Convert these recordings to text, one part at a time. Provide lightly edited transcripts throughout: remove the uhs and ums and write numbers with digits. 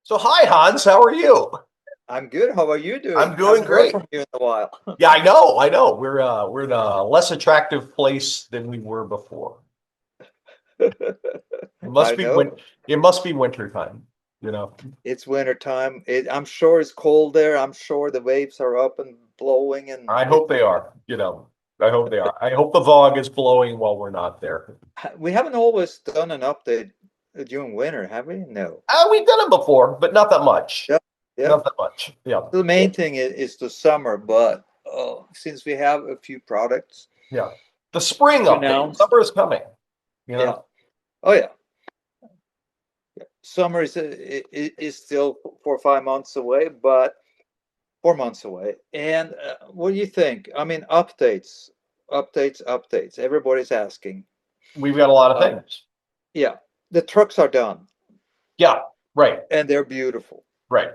So hi Hans, how are you? I'm good. How are you I'm doing? doing Haven't heard great. from you in a while. Yeah, I know. We're in a less attractive place than we were before. It I must be know winter time, you know. it's winter time. I'm sure it's cold there. I'm sure the waves are up and blowing, I and hope they are, you know. I hope they are. I hope the fog is blowing while we're not there. we haven't always done an update during winter, have we? No. We've done it before, but not that much. Yeah, yeah. Not that much. Yeah. The main thing is the summer, but since we have a few products Yeah. The spring to update. announce, Summer is coming, you yeah. know. Oh yeah, summer is still 4 or 5 months away, but 4 months away. And what do you think? I mean, updates. Everybody's asking. We've got a lot of Uh, things. yeah, the trucks are done Yeah, right, and they're beautiful right.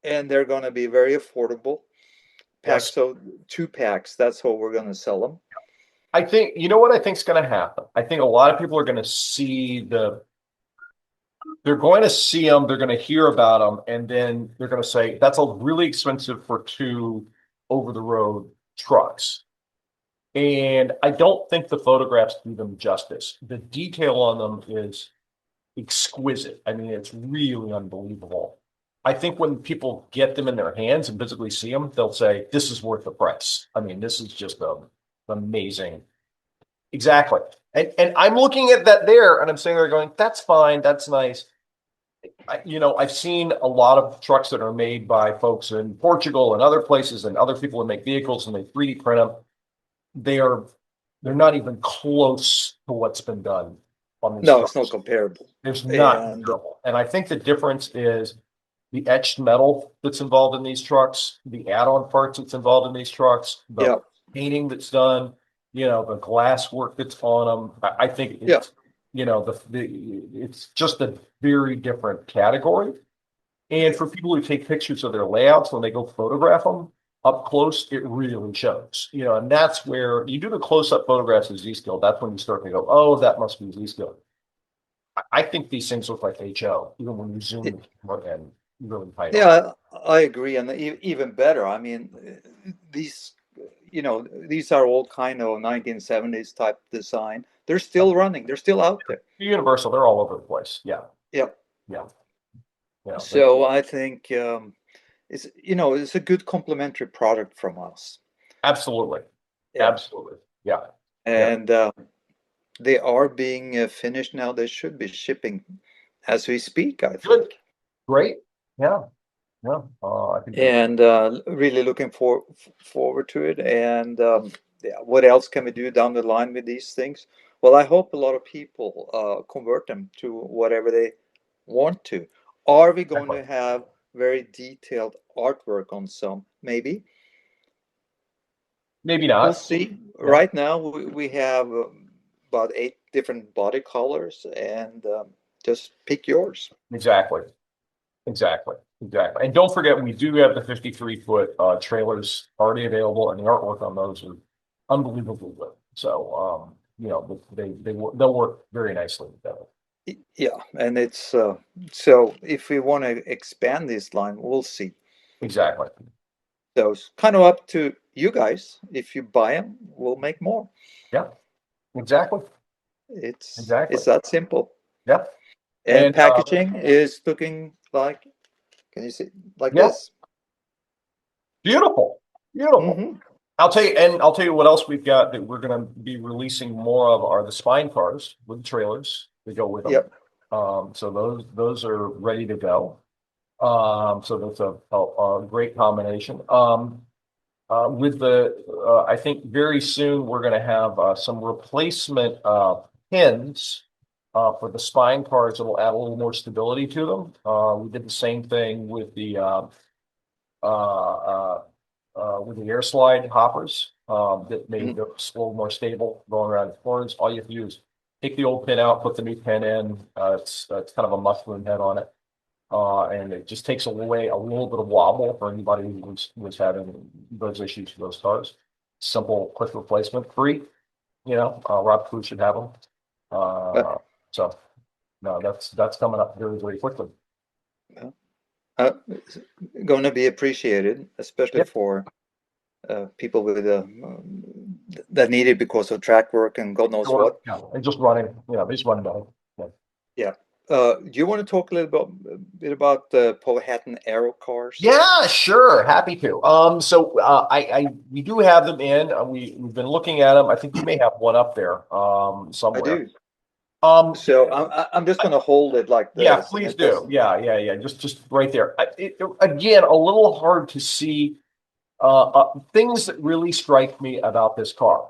and they're going to be very affordable. Packs, Yes. so 2 packs, that's how we're going to sell them. I think, you know what I think is going to happen? I think a lot of people are going to they're going to see them, they're going to hear about them, and then they're going to say, that's a really expensive for two over the road trucks. And I don't think the photographs do them justice. The detail on them is exquisite. I mean, it's really unbelievable. I think when people get them in their hands and physically see them, they'll say, this is worth the price. I mean, this is just amazing. Exactly. And I'm looking at that there and I'm saying they're going, that's fine, that's nice. I've seen a lot of trucks that are made by folks in Portugal and other places and other people that make vehicles and they 3D print them. They are they're not even close to what's been done on these No, it's not trucks. comparable. There's not And comparable. And I think the difference is the etched metal that's involved in these trucks, the add-on parts that's involved in these trucks, the yeah, painting that's done, the glass work that's on them. I think yeah, it's, it's just a very different category. And for people who take pictures of their layouts when they go photograph them up close, it really shows. And that's where you do the close-up photographs of Z-Skill. That's when you start to go, oh, that must be Z-Skill. I think these things look like HO, even when you zoom the camera in really tight on. yeah, I agree. And even better, I mean, these, these are all kind of 1970s type design. They're still running. They're still out there. Universal, they're all over the place. Yeah, Yeah. yeah, yeah. So I think it's a good complementary product from us. Absolutely, Yeah, absolutely. Yeah, yeah. and they are being finished now. They should be shipping as we speak, I Good, think. great. Yeah, yeah. I think they're And really looking forward to it. And yeah, what else can we do down the line with these things? Well, I hope a lot of people convert them to whatever they want to. Are we going exactly. to have very detailed artwork on some? Maybe. Maybe We'll not. see. Yeah, Right now, we have about 8 different body colors, and just pick yours. exactly, exactly, exactly. And don't forget, we do have the 53-foot trailers already available, and the artwork on those are unbelievably good. So, they'll work very nicely together. Yeah, and it's so if we want to expand this line, we'll see. Exactly. So it's kind of up to you guys. If you buy them, we'll make more. Yeah, exactly, It's exactly. that simple. Yeah. And And packaging is looking like, can you see, like yeah, this? beautiful, beautiful. Mm-hmm. I'll tell you what else we've got that we're going to be releasing more of are the spine cars with the trailers that go with them. Yep. So those are ready to go. So that's a great combination. I think very soon we're going to have some replacement pins for the spine cars that'll add a little more stability to them. We did the same thing uh, with the air slide hoppers that made Mhm. those a little more stable going around the corners. All you have to do is take the old pin out, put the new pin in. It's kind of a mushroom head on it. And it just takes away a little bit of wobble for anybody who was having those issues with those cars. Simple, quick replacement, free. Rob Crew should have them. Uh, So no, that's coming up very, very quickly. yeah. Going to be appreciated, especially Yep. for people with that need it because of track work and God knows Sure. what. Yeah. And just running, just running better. Yeah. Yeah. Do you want to talk a bit about the Powhatan Aero cars? Yeah, sure. Happy to. So we do have them in. We've been looking at them. I think you may have one up there, I somewhere. do. Um, So I'm just going to hold it like yeah, this, and please it just do. Yeah, yeah, yeah. Just right there. Again, a little hard to see. Things that really strike me about this car.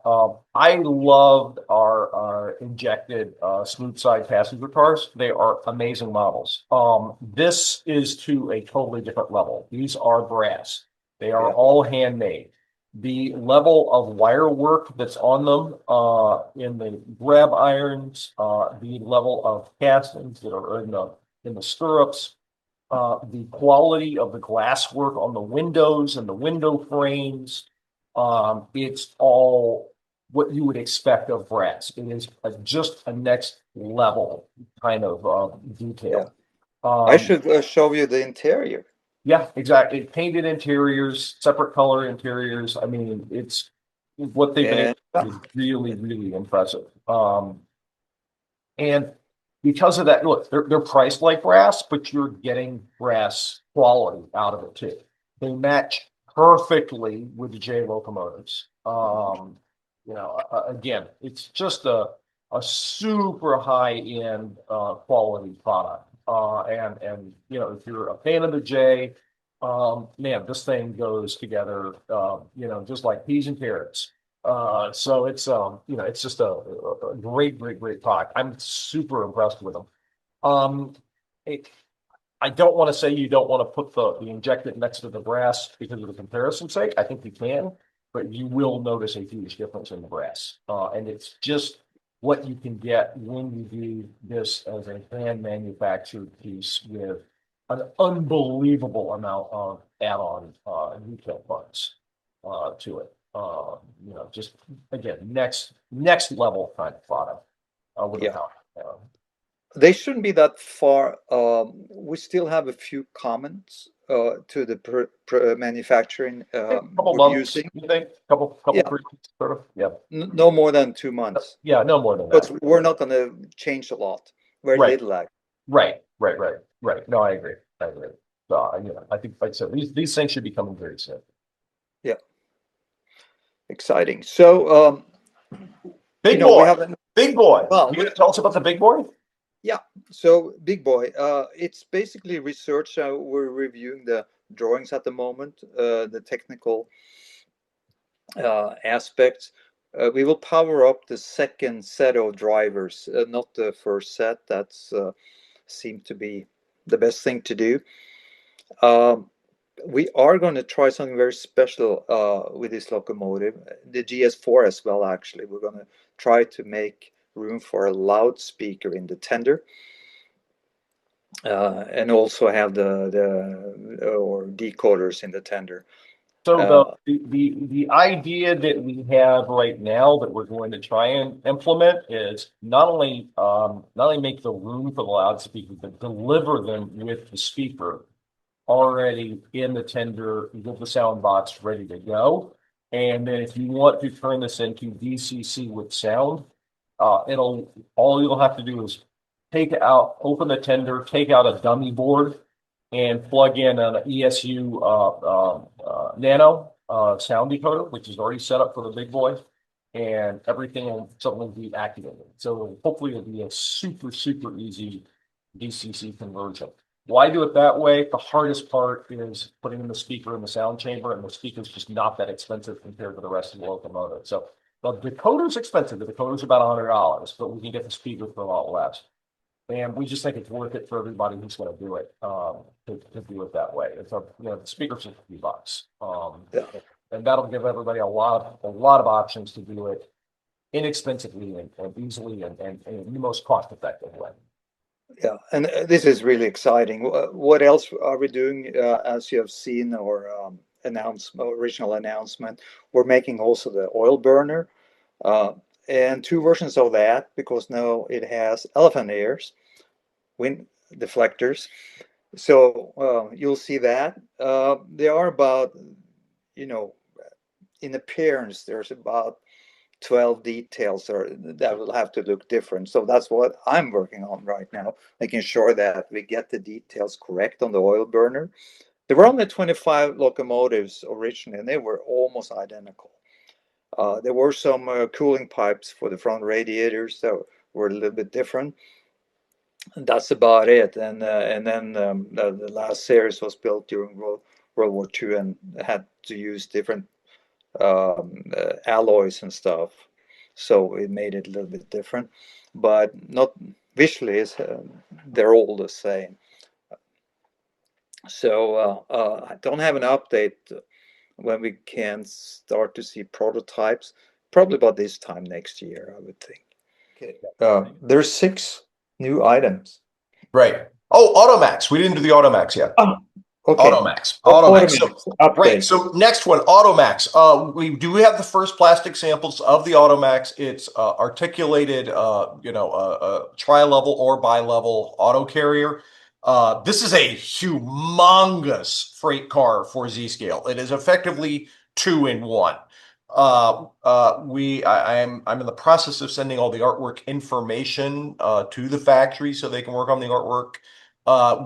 I loved our injected smooth side passenger cars. They are amazing models. This is to a totally different level. These are brass. They are yeah. all handmade. The level of wire work that's on them in the grab irons, the level of castings that are in the stirrups, the quality of the glass work on the windows and the window frames. It's all what you would expect of brass. It is just a next level kind of Yeah. detail. I Um, should show you the interior. yeah, exactly. Painted interiors, separate color interiors. I mean, it's what they've been able And to do is really, really impressive. And because of that, look, they're priced like brass, but you're getting brass quality out of it too. They match perfectly with the J locomotives. Again, it's just a super high end quality product. And if you're a fan of the J, man, this thing goes together, just like peas and carrots. So it's just a great, great, great product. I'm super impressed with them. Um, it, I don't want to say you don't want to put the injected next to the brass because of the comparison sake. I think you can, but you will notice a huge difference in the brass. And it's just what you can get when you do this as a hand manufactured piece with an unbelievable amount of add-on retail parts to it. Just again, next level kind of product with a yeah, power. they shouldn't be that far. We still have a few comments to the manufacturing Couple we're months, using. you think? Couple Yeah, 3 months, sort of. Yeah, no more than 2 months. yeah, no more than Because that. we're not going to change a lot. Very Right, little, like. right. No, I agree. I agree. So, I think, like I said, these things should be coming very soon. Yeah, exciting. So, Big we boy, have big boy. well, You gonna tell us about the big boy? yeah. So, big boy, it's basically research. We're reviewing the drawings at the moment, the technical aspects. We will power up the second set of drivers, not the first set. That's seemed to be the best thing to do. Um, we are going to try something very special with this locomotive, the GS4 as well. Actually, we're going to try to make room for a loudspeaker in the tender, and also have the or decoders in the tender. So Uh, the idea that we have right now that we're going to try and implement is not only make the room for the loudspeaker, but deliver them with the speaker already in the tender with the sound box ready to go. And then if you want to turn this into DCC with sound, all you'll have to do is open the tender, take out a dummy board, and plug in an ESU Nano sound decoder, which is already set up for the big boy, and everything will suddenly be activated. So hopefully it'll be a super, super easy DCC conversion. Why do it that way? The hardest part is putting in the speaker in the sound chamber, and the speaker is just not that expensive compared to the rest of the locomotive. So the decoder's expensive. The decoder's about $100, but we can get the speaker for a lot less. And we just think it's worth it for everybody who's going to do it, to do it that way. The speaker's $50. yeah. And that'll give everybody a lot of options to do it inexpensively and easily and in the most cost effective way. Yeah, and this is really exciting. What else are we doing? As you have seen or original announcement, we're making also the oil burner, uh, and two versions of that because now it has elephant ears, wind deflectors, So you'll see that. They are about, you know, in appearance, there's about 12 details that will have to look different. So that's what I'm working on right now, making sure that we get the details correct on the oil burner. There were only 25 locomotives originally, and they were almost identical. There were some cooling pipes for the front radiators that were a little bit different. And that's about it. And then the last series was built during World War II and had to use different alloys and stuff. So it made it a little bit different, but not visually. They're all the same. So I don't have an update when we can start to see prototypes. Probably about this time next year, I would think. Okay. There's 6 new items. Right. Oh, AutoMax. We didn't do the AutoMax yet. Oh, okay. AutoMax. AutoMax. So AutoMax right. update. So next one, AutoMax. We do have the first plastic samples of the AutoMax. It's articulated, tri-level or bi-level auto carrier. This is a humongous freight car for Z-Scale. It is effectively two in one. I'm in the process of sending all the artwork information to the factory so they can work on the artwork.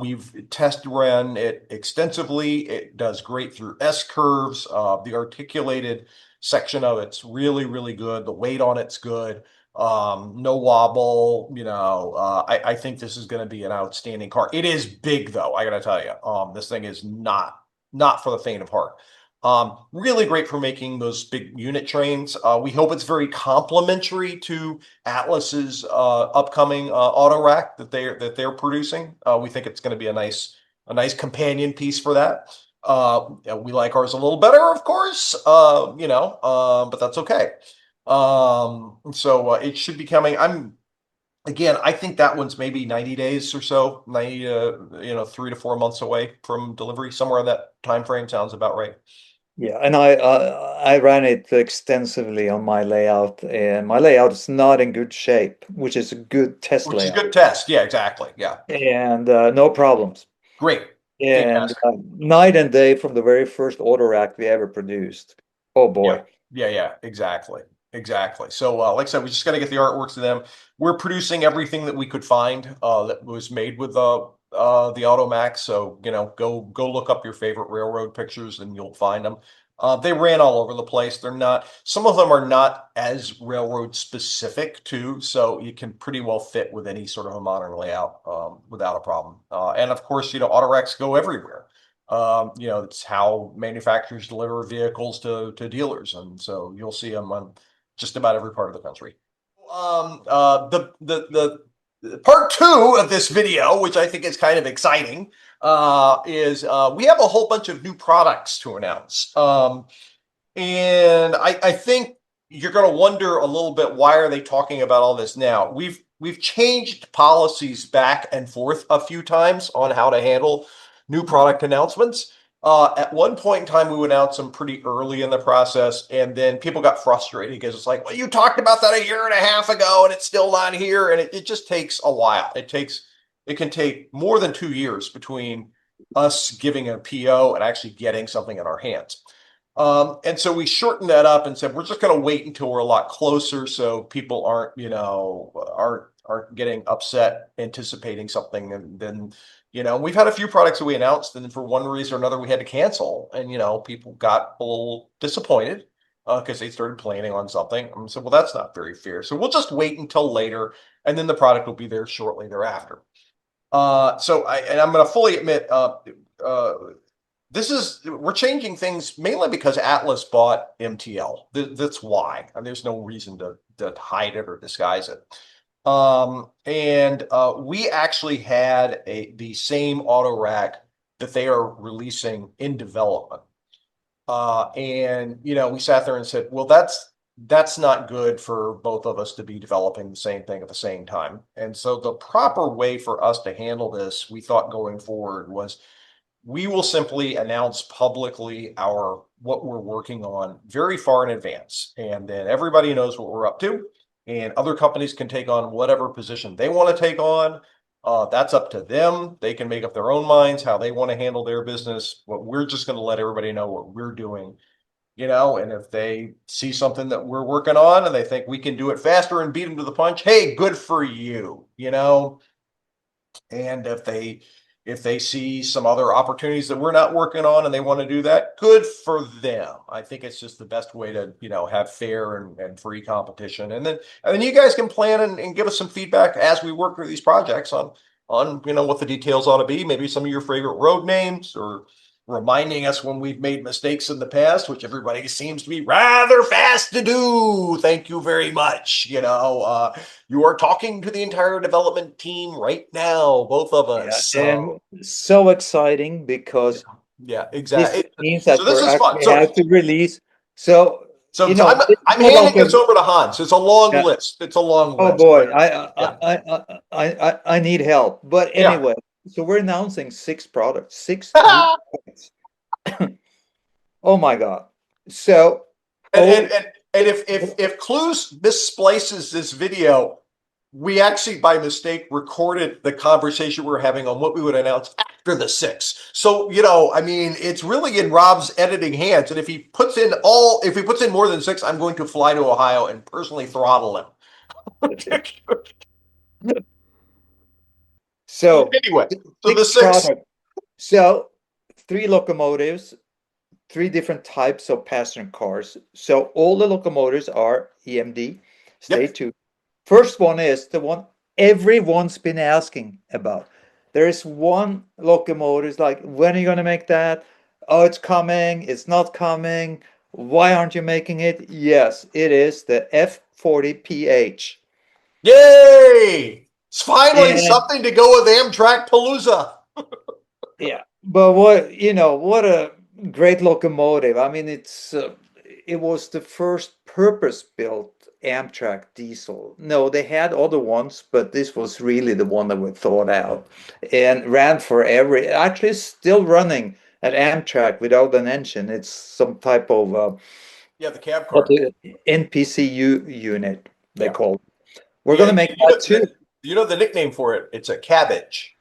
We've test ran it extensively. It does great through S curves. The articulated section of it's really, really good. The weight on it's good. No wobble. I think this is going to be an outstanding car. It is big though. I got to tell you, this thing is not for the faint of heart. Really great for making those big unit trains. We hope it's very complementary to Atlas's upcoming auto rack that they're producing. We think it's going to be a nice companion piece for that. Yeah, we like ours a little better, of course. But that's okay. So it should be coming. I think that one's maybe 90 days or so, 90 to 3 to 4 months away from delivery. Somewhere in that time frame sounds about right. Yeah, and I ran it extensively on my layout, and my layout is not in good shape, which is a good test Which is layout, good test. Yeah, exactly. Yeah. and no problems. Great. And Fantastic. night and day from the very first auto rack we ever produced. Oh Yeah. boy. Yeah. Exactly. Exactly. So, like I said, we just got to get the artwork to them. We're producing everything that we could find that was made with the AutoMax. So, go look up your favorite railroad pictures and you'll find them. They ran all over the place. Some of them are not as railroad specific too, so you can pretty well fit with any sort of a modern layout without a problem. And of course, autoracks go everywhere. It's how manufacturers deliver vehicles to dealers, and so you'll see them on just about every part of the country. The part two of this video, which I think is kind of exciting, is we have a whole bunch of new products to announce. And I think you're going to wonder a little bit, why are they talking about all this now? We've changed policies back and forth a few times on how to handle new product announcements. At one point in time, we would announce them pretty early in the process, and then people got frustrated because it's like, well, you talked about that a year and a half ago, and it's still not here, and it just takes a while. It can take more than 2 years between us giving a PO and actually getting something in our hands. And so we shortened that up and said we're just going to wait until we're a lot closer, so people aren't getting upset anticipating something. And then we've had a few products that we announced, and for one reason or another we had to cancel, and people got a little disappointed because they started planning on something. And so, well, that's not very fair. So we'll just wait until later, and then the product will be there shortly thereafter. And I'm going to fully admit, uh, we're changing things mainly because Atlas bought MTL. That's why. And there's no reason to hide it or disguise it. And we actually had the same auto rack that they are releasing in development. And we sat there and said, well, that's not good for both of us to be developing the same thing at the same time. And so the proper way for us to handle this, we thought going forward, was we will simply announce publicly what we're working on very far in advance, and then everybody knows what we're up to, and other companies can take on whatever position they want to take on. That's up to them. They can make up their own minds how they want to handle their business. What we're just going to let everybody know what we're doing, and if they see something that we're working on and they think we can do it faster and beat them to the punch, hey, good for you. And if they see some other opportunities that we're not working on and they want to do that, good for them. I think it's just the best way to, have fair and free competition. And then you guys can plan and give us some feedback as we work through these projects on what the details ought to be, maybe some of your favorite road names, or reminding us when we've made mistakes in the past, which everybody seems to be rather fast to do. Thank you very much. You are talking to the entire development team right now, both of us. Yeah, So, and so exciting yeah, because yeah, this exactly. means So that this we're is fun. actually So, have to release. So, so, so I'm it's I'm not handing like this over to Hans. It's a long yeah. list. It's a long Oh list, boy, but yeah. I need help. But Yeah. anyway, so we're announcing six products, six new products. Oh my God. So, And and oh, and, and if Clues missplices this video, we actually by mistake recorded the conversation we were having on what we would announce after the six. So, I mean, it's really in Rob's editing hands. And if he puts in more than six, I'm going to fly to Ohio and personally throttle him. so Anyway, so the six six. products. So, three locomotives, three different types of passenger cars. So all the locomotives are EMD. Stay Yep. tuned. First one is the one everyone's been asking about. There is one locomotive like, when are you going to make that? Oh, it's coming. It's not coming. Why aren't you making it? Yes, it is the F40PH. Yay! It's finally And something to go with Amtrak Palooza. yeah, but what a great locomotive. I mean, it was the first purpose-built Amtrak diesel. No, they had other ones, but this was really the one that was thought out and ran forever. Actually, it's still running at Amtrak without an engine. It's some type of Yeah, the cab what car. the NPCU unit they Yeah. call it. We're Yeah, gonna make that too. the nickname for it. It's a cabbage.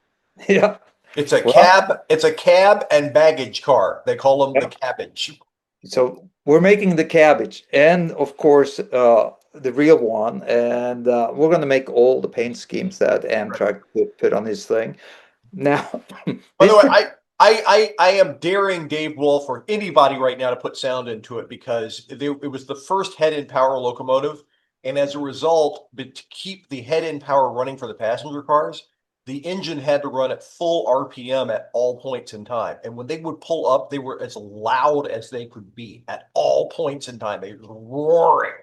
Yeah. It's a Well, cab. It's a cab and baggage car. They call them the yeah. cabbage. So we're making the cabbage and of course the real one, and we're going to make all the paint schemes that Right. Amtrak put on his thing. Now, By the this way, I am daring Dave Wolf or anybody right now to put sound into it because it was the first head-in power locomotive, and as a result, but to keep the head-in power running for the passenger cars, the engine had to run at full RPM at all points in time. And when they would pull up, they were as loud as they could be at all points in time. They were roaring.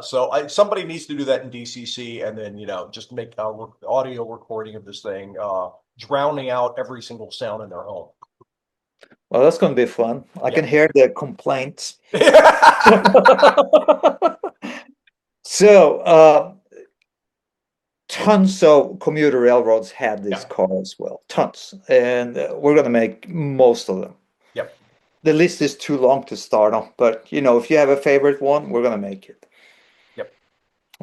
So somebody needs to do that in DCC, and then just make audio recording of this thing. Drowning out every single sound in their home. well, that's going to be fun. I Yeah. can hear the complaints. Yeah. So, tons of commuter railroads had this car as well, tons, and we're going to make most of them. Yep. The list is too long to start on, but if you have a favorite one, we're going to make it. Yep.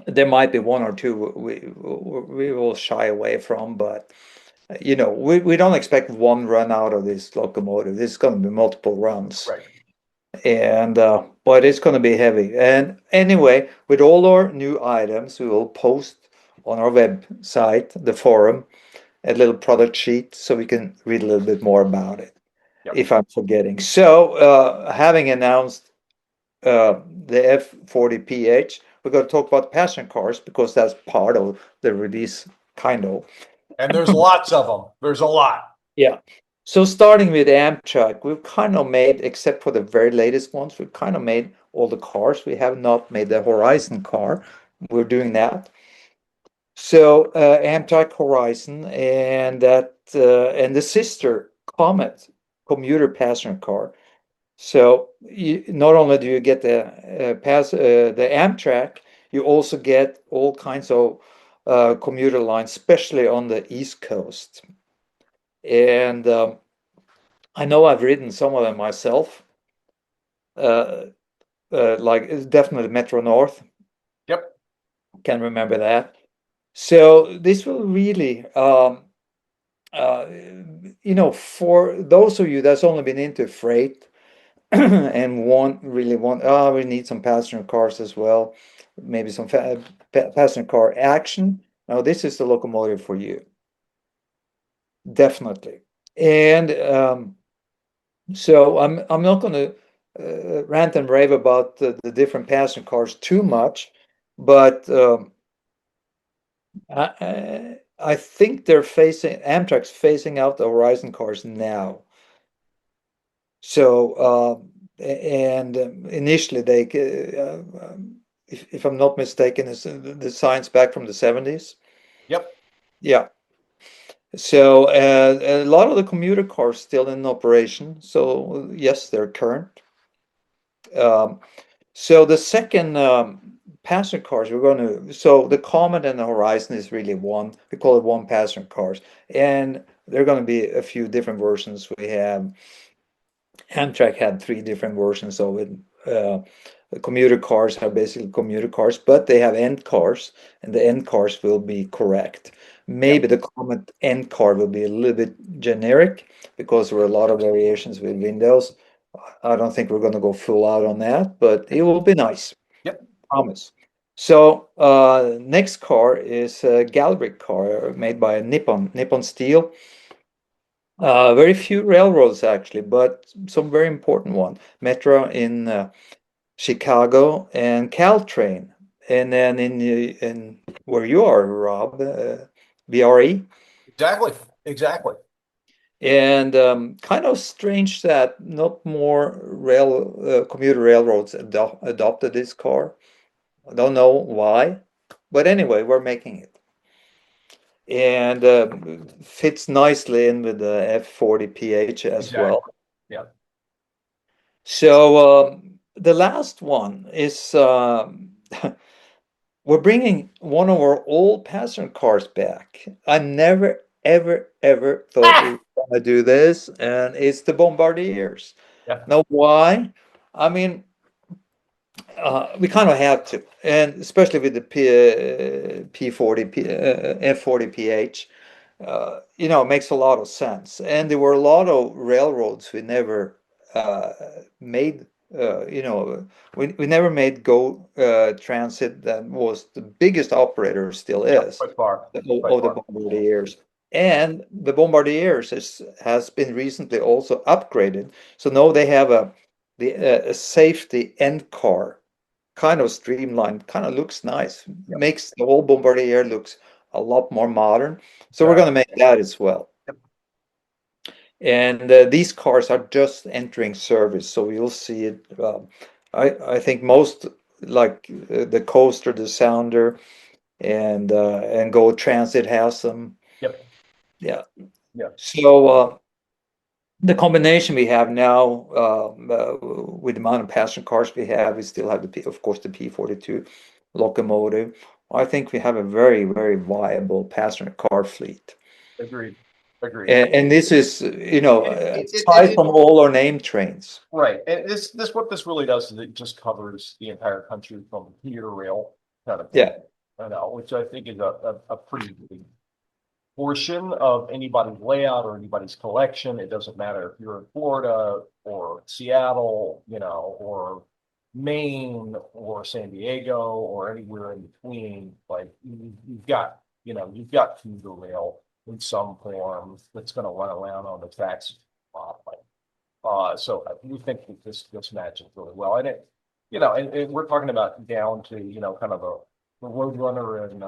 There might be one or two we will shy away from, but we don't expect one run out of this locomotive. This is going to be multiple runs, Right. and but it's going to be heavy. And anyway, with all our new items, we will post on our website, the forum, a little product sheet so we can read a little bit more about it. Yep. If I'm forgetting, so having announced the F40PH, we're going to talk about passenger cars because that's part of the release, kind of. And there's lots of them. There's a lot. Yeah. So starting with Amtrak, we've kind of made, except for the very latest ones, we've kind of made all the cars. We have not made the Horizon car. We're doing that. So Amtrak Horizon and and the sister Comet commuter passenger car. So not only do you get the Amtrak, you also get all kinds of commuter lines, especially on the East Coast. And I know I've ridden some of them myself, uh, like it's definitely Metro North. Yep. Can remember that. So this will really, uh, for those of you that's only been into freight and want, oh, we need some passenger cars as well, maybe some passenger car action. Now, this is the locomotive for you, definitely. And so I'm not going to rant and rave about the different passenger cars too much, but I think Amtrak's phasing out the Horizon cars now. So, and initially if I'm not mistaken, it's the science back from the 70s. Yep, Yeah. So, a lot of the commuter cars still in operation. So, yes, they're current. Um, so the second passenger cars we're going to, so the Comet and the Horizon is really one. We call it one passenger cars, and there are going to be a few different versions. We have Amtrak had three different versions of it. The commuter cars are basically commuter cars, but they have end cars, and the end cars will be correct. yep, Maybe the Comet end car will be a little bit generic because there were a lot of variations with windows. I don't think we're going to go full out on that, but it will be nice. yep. Promise. So next car is a Galbrick car made by Nippon Steel. Very few railroads actually, but some very important one. Metro in Chicago and Caltrain, and then in where you are, Rob, BRE. Exactly, exactly. And kind of strange that not more commuter railroads adopted this car. I don't know why, but anyway, we're making it. And fits nicely in with the F40 PH as well. Exactly. Yeah. So the last one is we're bringing one of our old passenger cars back. I never, ever, ever thought we Ah! were going to do this, and it's the Bombardiers. Yeah. Now, why? I mean, we kind of have to, and especially with the P40, F40 PH, it makes a lot of sense. And there were a lot of railroads we never uh, made. We never made Go Transit that was the biggest operator still Yeah. is By far. By of the far. Bombardiers. And the Bombardiers has been recently also upgraded. So now they have a safety end car, kind of streamlined, kind of looks nice, Yep. makes the whole Bombardier looks a lot more modern. So we're going to Exactly. make that as well. Yep. And these cars are just entering service, so you'll see it. I think most like the Coaster, the Sounder, and Go Transit has them. Yep. Yeah. Yep. So the combination we have now with the amount of passenger cars we have, we still have of course, the P42 locomotive. I think we have a very, very viable passenger car fleet. Agreed. Agreed. And this is, aside It from all our name trains. right. And this what this really does is it just covers the entire country from here to rail kind of thing. Yeah, I know, which I think is a pretty big portion of anybody's layout or anybody's collection. It doesn't matter if you're in Florida or Seattle, or Maine or San Diego or anywhere in between. Like you've got, commuter rail in some form that's going to run around on the tracks. So we think that this matches really well, and and we're talking about down to kind of the Roadrunner in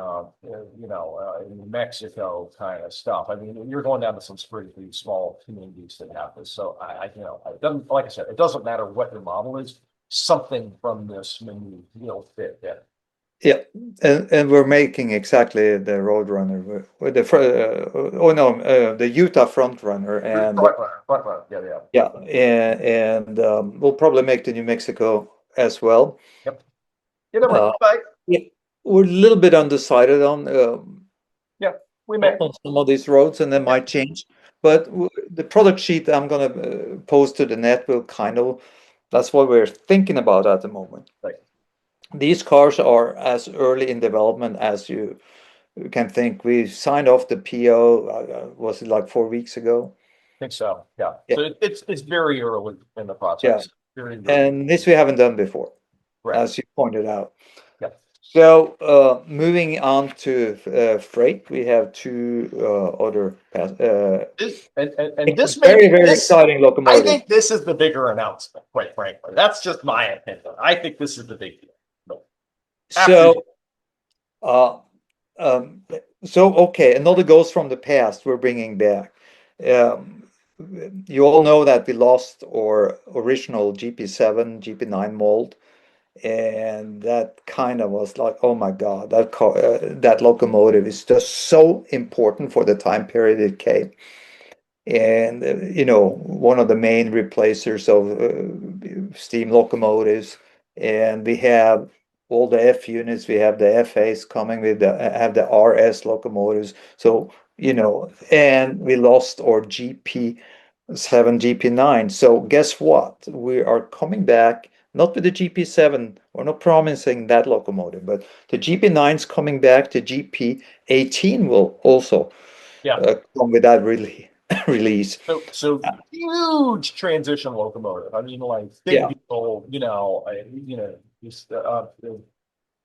New Mexico kind of stuff. I mean, you're going down to some pretty small communities that have this. So it doesn't, like I said, it doesn't matter what your model is. Something from this menu will fit in. yeah, and we're making exactly the Roadrunner with the Utah Front Runner, and Front runner, yeah, yeah, yeah, and we'll probably make the New Mexico as well. yep. You never know. Uh, yeah, we're a little bit undecided Yeah, we may. on some of these roads, and they Yeah, might change. But the product sheet I'm gonna post to the net will kind of, that's what we're thinking about at the moment. right. These cars are as early in development as you can think we signed off the PO, was it like 4 weeks ago? I think so. Yeah. Yeah, So it's very early in the yeah. process. Very, very, And this we haven't done before, right. as you pointed out. Yeah. So moving on to freight, we have two other And this may very, be very this. exciting I locomotive. think this is the bigger announcement, quite frankly. That's just my opinion. I think this is the big deal. No. After So, uh, um, okay, another ghost from the past we're bringing back. Um, you all know that we lost our original GP7, GP9 mold, and that kind of was like, oh my God, that locomotive is just so important for the time period it came. And one of the main replacers of steam locomotives. And we have all the F units, we have the FAs coming with have the RS locomotives. So and we lost our GP7, GP9. So guess what? We are coming back. Not with the GP7, we're not promising that locomotive, but the GP9's coming back. The GP18 will also yeah. come with that release. So huge transition locomotive. I mean, like big Yeah, deal. Just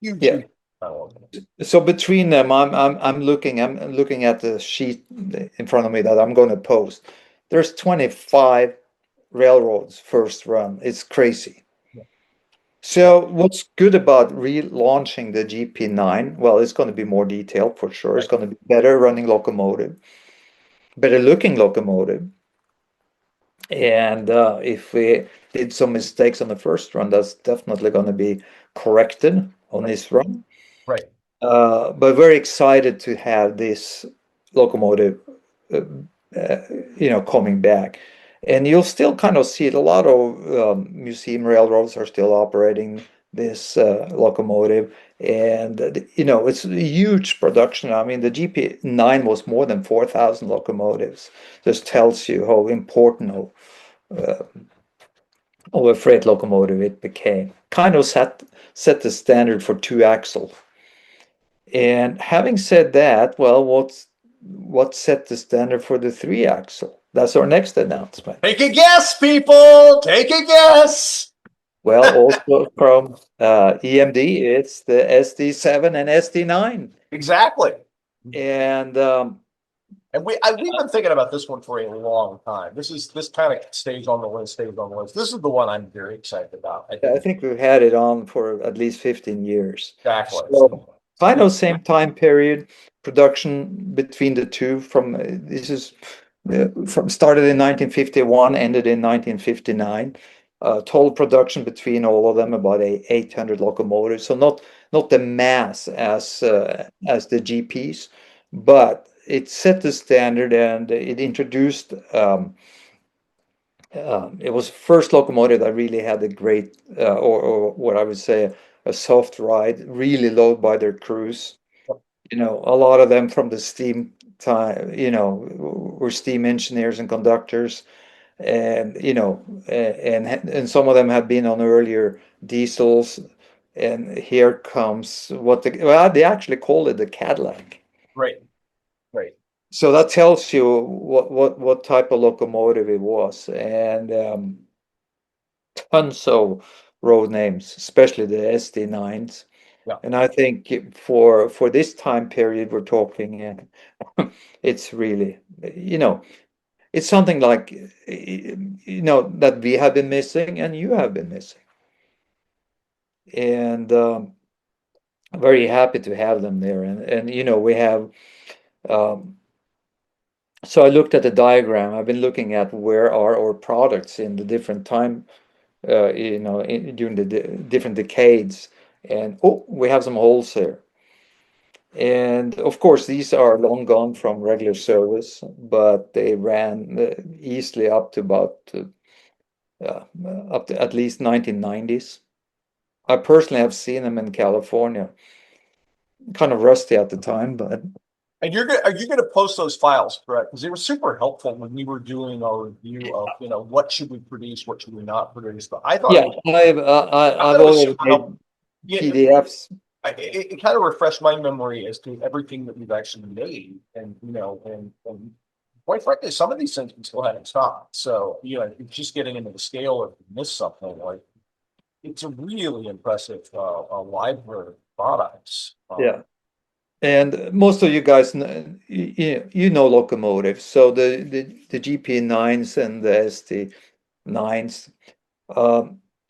huge, yeah. huge locomotive. So between them, I'm looking at the sheet in front of me that I'm going to post. There's 25 railroads first run. It's crazy. Yeah, yeah, So what's good about relaunching the GP9? Well, it's going to be more detailed for sure. It's right, going to be better running locomotive, better looking locomotive. And if we did some mistakes on the first run, that's definitely going to be corrected on right, this run. right, But very excited to have this locomotive, uh, coming back. And you'll still kind of see it. A lot of museum railroads are still operating this locomotive, and it's a huge production. I mean, the GP9 was more than 4,000 locomotives. Just tells you how important uh, of a freight locomotive it became. Kind of set the standard for two axle. And having said that, well, what set the standard for the three axle? That's our next announcement. Take a guess, people. Take a guess. Well, also from EMD, it's the SD7 and SD9. Exactly. And And we've been thinking about this one for a long time. This kind of stays on the list, stays on the list. This is the one I'm very excited about. I I think think we've had it on for at least 15 years. exactly. So kind of same time period, production between the two this is from started in 1951, ended in 1959. Total production between all of them about 800 locomotives. So not the mass as the GPs, but it set the standard and it introduced it was the first locomotive that really had a great, or what I would say, a soft ride, really loved by their crews. A lot of them from the steam time, were steam engineers and conductors, and and some of them had been on earlier diesels. And here comes well, they actually called it the Cadillac. Great, great. So that tells you what type of locomotive it was, and tons of road names, especially the SD9s. Yeah. And I think for this time period we're talking, it's really, it's something like, that we have been missing and you have been missing. And very happy to have them there. And we have, um, so I looked at the diagram. I've been looking at where are our products in the different time during the different decades. And oh, we have some holes here. And of course, these are long gone from regular service, but they ran easily uh, up to at least 1990s. I personally have seen them in California, kind of rusty at the time, but And are you gonna post those files, correct? Because they were super helpful when we were doing our review of, what should we produce, what should we not produce. But I thought yeah, it was I've I I've thought it was already super made helpful. Yeah, PDFs. it kind of refreshed my memory as to everything that we've actually made, and and quite frankly, some of these things we still haven't stopped. So it's just getting into the scale of miss something like it's a really impressive library of products. Yeah. And most of you guys, you know locomotives. So the GP9s and the SD9s,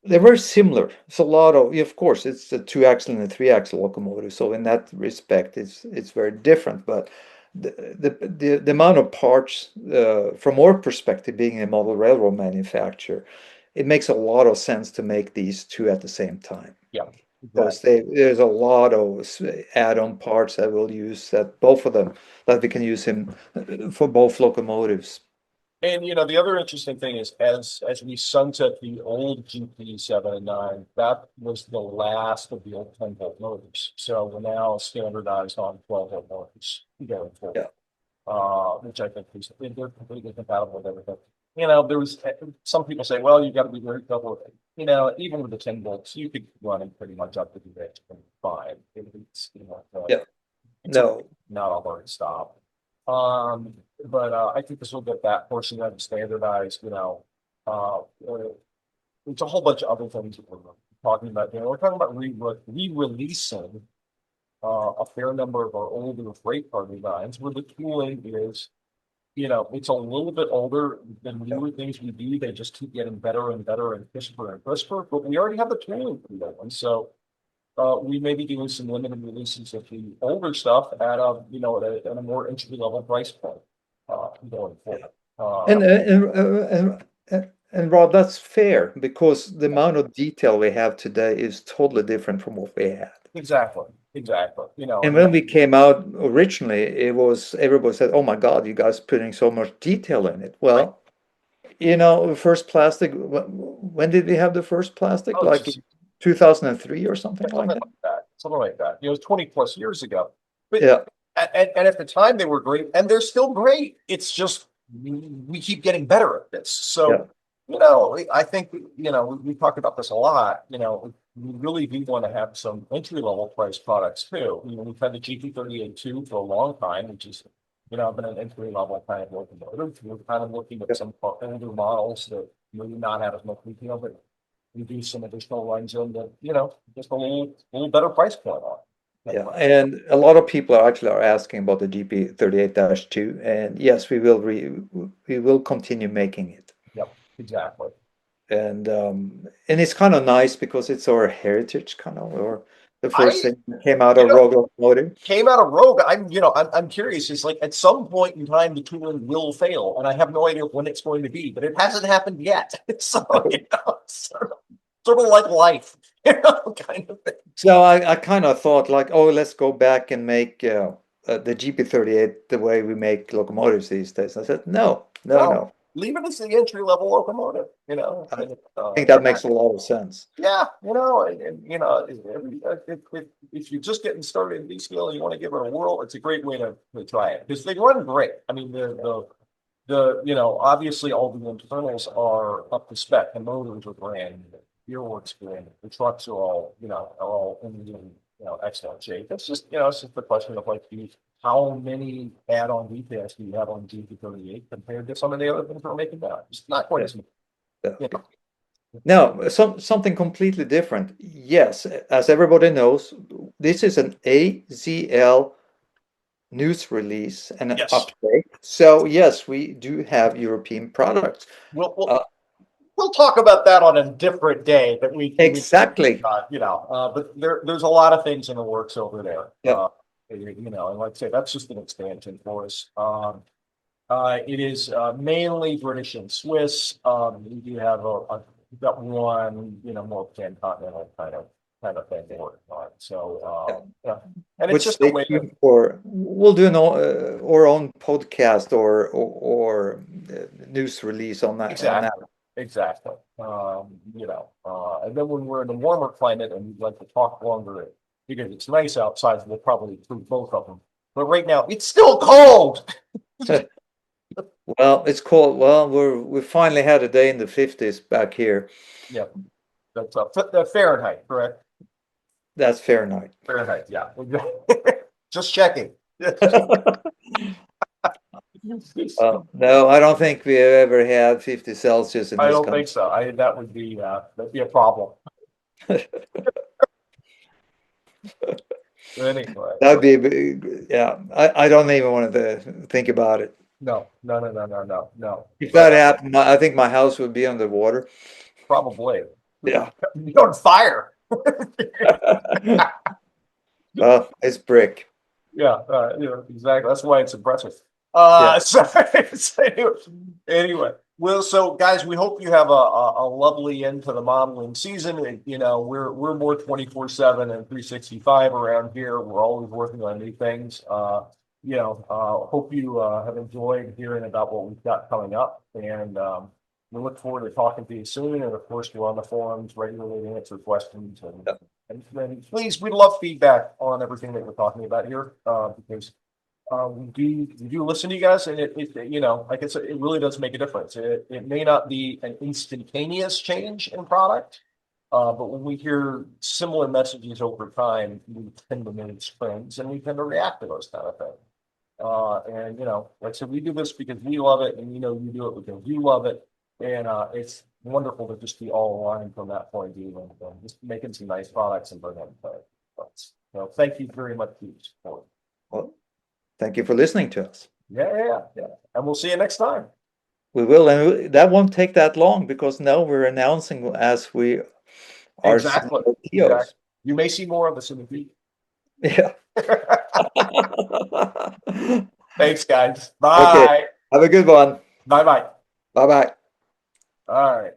they're very similar. It's a lot of course, it's a two-axle and a three-axle locomotive. So in that respect, it's very different. But the amount of parts, from our perspective, being a model railroad manufacturer, it makes a lot of sense to make these two at the same time. Yeah, Because exactly. there's a lot of add-on parts that we'll use that both of them that we can use him for both locomotives. And the other interesting thing is as we sunset the old GP7 and 9, that was the last of the old 10-volt motors. So we're now standardized on 12-volt motors going forward, Yeah, which I think is they're completely compatible with everything. There was some people say, well, you got to be very careful with it. Even with the 10 volts, you could run it pretty much up to the edge and fine. yeah, It's no, not a hard stop. But I think this will get that portion of it standardized. Uh, uh, it's a whole bunch of other things that we're talking about. We're talking about re-releasing a fair number of our older freight car designs where the tooling is, it's a little bit older than newer things we do. They just keep getting better and better and crisper and crisper. But we already have the tooling for that one, so we may be doing some limited releases of the older stuff at a more entry level price point going yeah. forward. And and Rob, that's fair because the amount of detail we have today is totally different from what we had. Exactly, exactly. And when we came out originally, it was everybody said, "Oh my God, you guys putting so much detail in it." Right. Well, first plastic. When did we have the first plastic? Oh, Like just 2003 or something like something that? like that. Something like that. It was 20 plus years ago. But Yeah, and at the time they were great, and they're still great. It's just we keep getting better at this. yeah, So, I think we talk about this a lot. We really do want to have some entry level price products too. We've had the GP38 too for a long time, which is been an entry level kind of locomotive. We're kind of looking at yeah. some older models that maybe not have as much detail, but we do some additional runs in that, just a little better price point on. Yeah, and a lot of people are asking about the GP38-2, and yes, we will continue making it. Yep, exactly. And it's kind of nice because it's our heritage, kind of, or the first I, thing that came out you of know, Rogue Automotive. came out of Rogue. I'm curious. It's like at some point in time, the tooling will fail, and I have no idea when it's going to be, but it hasn't happened yet. So, it's sort of like life, kind of thing. So I kind of thought like, oh, let's go back and make the GP38 the way we make locomotives these days. I said, no, no, No, no. leave it as the entry level locomotive, I think that makes a lot of sense. yeah, if you're just getting started in D-scale and you want to give it a whirl, it's a great way to try it because they run great. I mean, obviously all the internals are up to spec. The motors are brand new, the gearworks brand new, the trucks are all in excellent shape. It's just the question of like, how many add-on details do you have on GP38 compared to some of the other things we're making now? It's not quite Yeah. as much. Yeah. You know, Now, something completely different. Yes, as everybody knows, this is an AZL news release and an yes, update. So yes, we do have European products. we'll, we'll Uh, we'll talk about that on a different day. But exactly. but there's a lot of things in the works over there. Yeah. And like I say, that's just an expansion for us. It is mainly British and Swiss. We do have we've got one, more pan-continental kind of thing to work on. Yeah. So yeah, and it's But just a stay way to tuned for we'll do our own podcast or news release on that. exactly, exactly. And then when we're in a warmer climate and we'd like to talk longer, because it's nice outside, we'll probably include both of them. But right now, it's still cold. Well, it's cold. Well, we finally had a day in the 50s back here. Yeah, that's Fahrenheit, correct? That's Fahrenheit. Fahrenheit, yeah. Just checking. No, I don't think we ever had 50 Celsius in I this don't think country. so. That would be a problem. Anyway, That'd be, yeah. I don't even want to think about it. no, no, no, no, no, no, no. If But that happened, I think my house would be underwater. probably Yeah. you're on fire. Well, it's brick. Yeah, exactly. That's why it's impressive. Yeah. So anyway, well, so guys, we hope you have a lovely end to the modeling season. You know, we're more 24/7 and 365 around here. We're always working on new things. Hope you have enjoyed hearing about what we've got coming up, and we look forward to talking to you soon. And of course, we're on the forums regularly to answer questions and please, we'd love feedback on everything that we're talking about here, because we do listen to you guys, and like I said, it really does make a difference. It may not be an instantaneous change in product, but when we hear similar messages over time, we tend to make trends and we tend to react to those kind of things. Like I said, we do this because we love it, and you do it because you love it, and it's wonderful to just be all aligned from that point of view, and just making some nice products and bringing them to us. So thank you very much for your support. Well, thank you for listening to us. Yeah, and we'll see you next time. We will, and that won't take that long because now we're announcing as we are Exactly. POs. You may see more of us in the future. Yeah. Thanks, guys. Okay. Bye. Have a good one. Bye. Bye bye. All right.